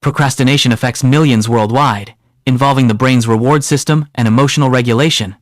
Procrastination affects millions worldwide, involving the brain's reward system and emotional regulation.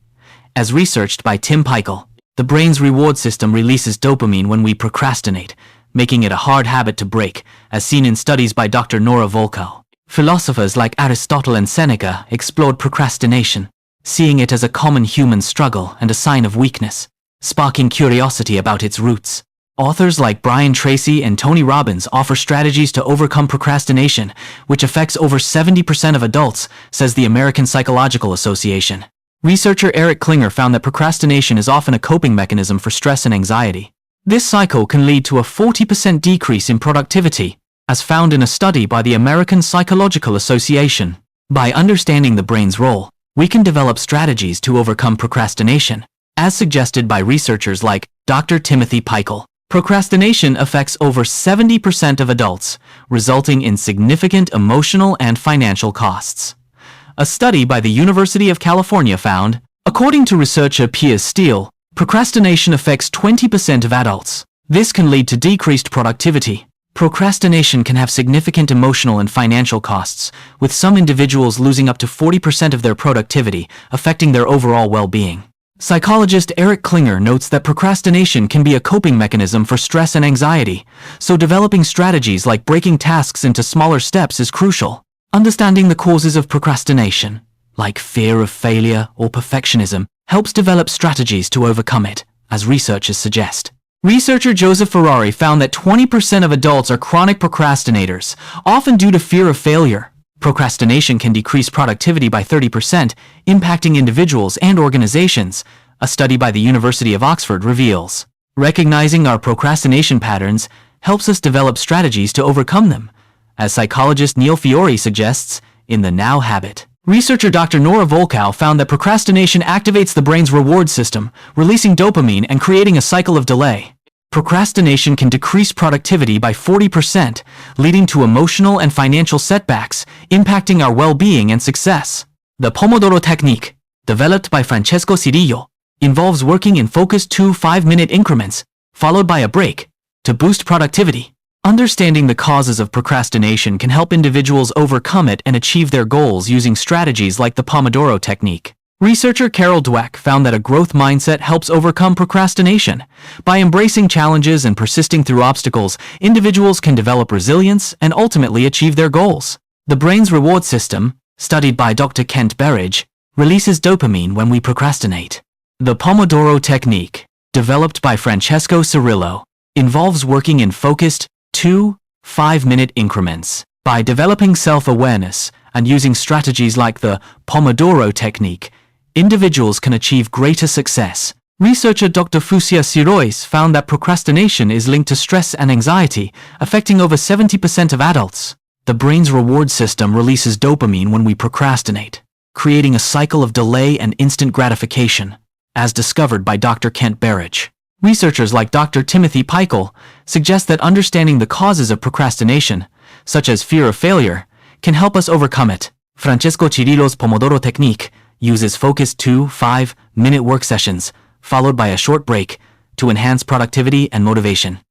As researched by Pychyl, the brain's reward system releases dopamine when we procrastinate, making it a hard habit to break, as seen in studies by Dr. Nora Volkow. Philosophers like Aristotle and Seneca explored procrastination, seeing it as a common human struggle and a sign of weakness, sparking curiosity about its roots. Authors like Brian Tracy and Tony Robbins offer strategies to overcome procrastination, which affects over 70% of adults, says the American Psychological Association. Researcher Eric Klinger found that procrastination is often a coping mechanism for stress and anxiety. This cycle can lead to a 40% decrease in productivity, as found in a study by the American Psychological Association. By understanding the brain's role, we can develop strategies to overcome procrastination, as suggested by researchers like Dr. Timothy Pychyl. Procrastination affects over 70% of adults, resulting in significant emotional and financial costs. A study by the University of California found, according to researcher Piers Steele, procrastination affects 20% of adults. This can lead to decreased productivity. Procrastination can have significant emotional and financial costs, with some individuals losing up to 40% of their productivity, affecting their overall well-being. Psychologist Eric Klinger notes that procrastination can be a coping mechanism for stress and anxiety, so developing strategies like breaking tasks into smaller steps is crucial. Understanding the causes of procrastination, like fear of failure or perfectionism, helps develop strategies to overcome it, as researchers suggest. Researcher Joseph Ferrari found that 20% of adults are chronic procrastinators, often due to fear of failure. Procrastination can decrease productivity by 30%, impacting individuals and organizations, a study by the University of Oxford reveals. Recognizing our procrastination patterns helps us develop strategies to overcome them, as psychologist Neil Fiore suggests, in The Now Habit. Researcher Dr. Nora Volkow found that procrastination activates the brain's reward system, releasing dopamine and creating a cycle of delay. Procrastination can decrease productivity by 40%, leading to emotional and financial setbacks, impacting our well-being and success. The Pomodoro technique, developed by Francesco Cirillo, involves working in focused 2 5-minute increments, followed by a break, to boost productivity. Understanding the causes of procrastination can help individuals overcome it and achieve their goals using strategies like the Pomodoro technique. Researcher Carol Dweck found that a growth mindset helps overcome procrastination. By embracing challenges and persisting through obstacles, individuals can develop resilience and ultimately achieve their goals. The brain's reward system, studied by Dr. Kent Berridge, releases dopamine when we procrastinate. The Pomodoro technique, developed by Francesco Cirillo, involves working in focused 2 5-minute increments. By developing self-awareness and using strategies like the Pomodoro technique, individuals can achieve greater success. Researcher Dr. Fusia Sirois found that procrastination is linked to stress and anxiety, affecting over 70% of adults. The brain's reward system releases dopamine when we procrastinate, creating a cycle of delay and instant gratification, as discovered by Dr. Kent Berridge. Researchers like Dr. Timothy Pychyl suggest that understanding the causes of procrastination, such as fear of failure, can help us overcome it. Francesco Cirillo's Pomodoro technique uses focused 2 5-minute work sessions, followed by a short break, to enhance productivity and motivation.